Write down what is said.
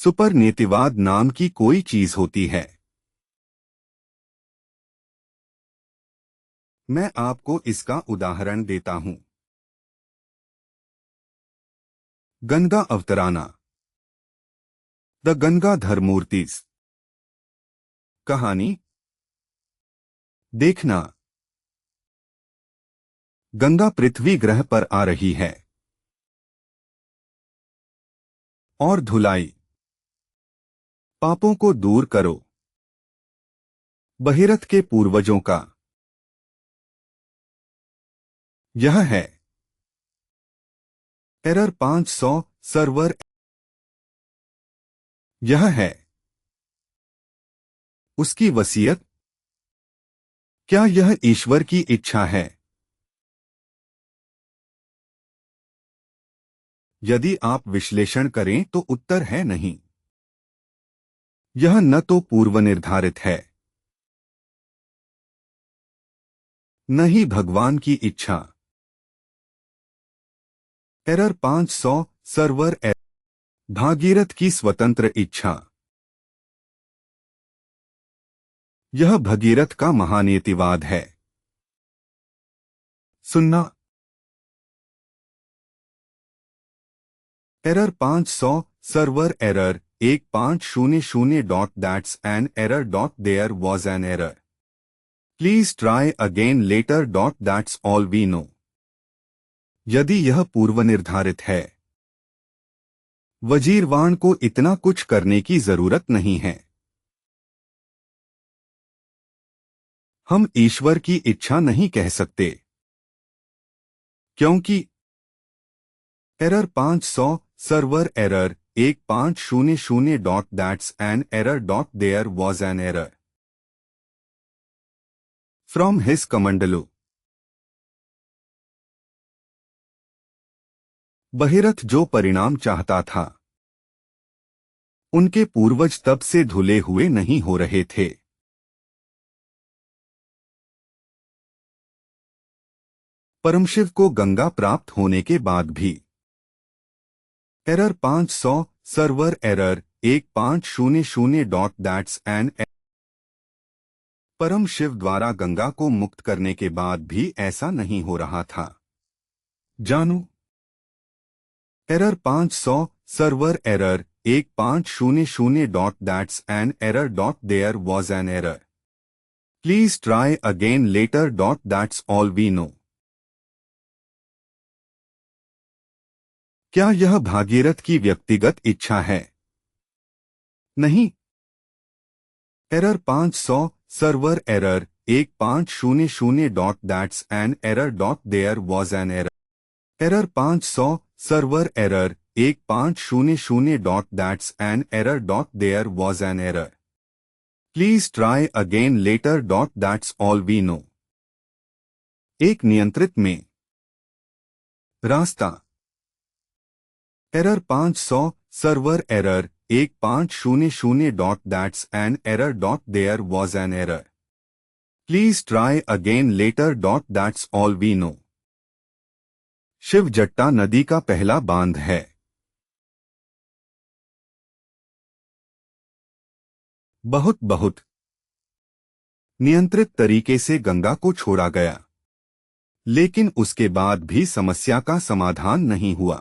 सुपरनेतिवाद नाम की कोई चीज होती है। मैं आपको इसका उदाहरण देता हूं। गंगा अवतराना, द गंगाधर मूर्तिज। कहानी। देखना, गंगा पृथ्वी ग्रह पर आ रही है। और धुलाई, पापों को दूर करो। भगीरथ के पूर्वजों का। यह है एरर 500 सर्वर। यह है उसकी वसीयत। क्या यह ईश्वर की इच्छा है? यदि आप विश्लेषण करें तो उत्तर है नहीं। यह न तो पूर्व निर्धारित है, न ही भगवान की इच्छा। Error 500 server error. भागीरथ की स्वतंत्र इच्छा। यह भगीरथ का महानीतिवाद है। सुनना। Error 500 server error 1500 dot that's an error dot there was an error. Please try again later dot that's all we know. यदि यह पूर्व निर्धारित है, वजीरवान को इतना कुछ करने की जरूरत नहीं है। हम ईश्वर की इच्छा नहीं कह सकते, क्योंकि error 500 server error 1500 dot that's an error dot there was an error from his कमंडलू। भगीरथ जो परिणाम चाहता था, उनके पूर्वज तब से धुले हुए नहीं हो रहे थे। परमशिव को गंगा प्राप्त होने के बाद भी। Error 500 server error 1500 dot that's N. परम शिव द्वारा गंगा को मुक्त करने के बाद भी ऐसा नहीं हो रहा था। जानू। Error 500 server error 1500 dot that's an error dot there was an error. Please try again later dot that's all we know. क्या यह भागीरथ की व्यक्तिगत इच्छा है? नहीं। Error 500 server error 1500 dot that's an error dot there was an error. Error 500 server error 1500 dot that's an error dot there was an error. Please try again later dot that's all we know. एक नियंत्रित में रास्ता। Error 500 server error 1500 dot that's an error dot there was an error. Please try again later dot that's all we know. Shiv जट्टा नदी का पहला बांध है। बहुत बहुत नियंत्रित तरीके से गंगा को छोड़ा गया, लेकिन उसके बाद भी समस्या का समाधान नहीं हुआ।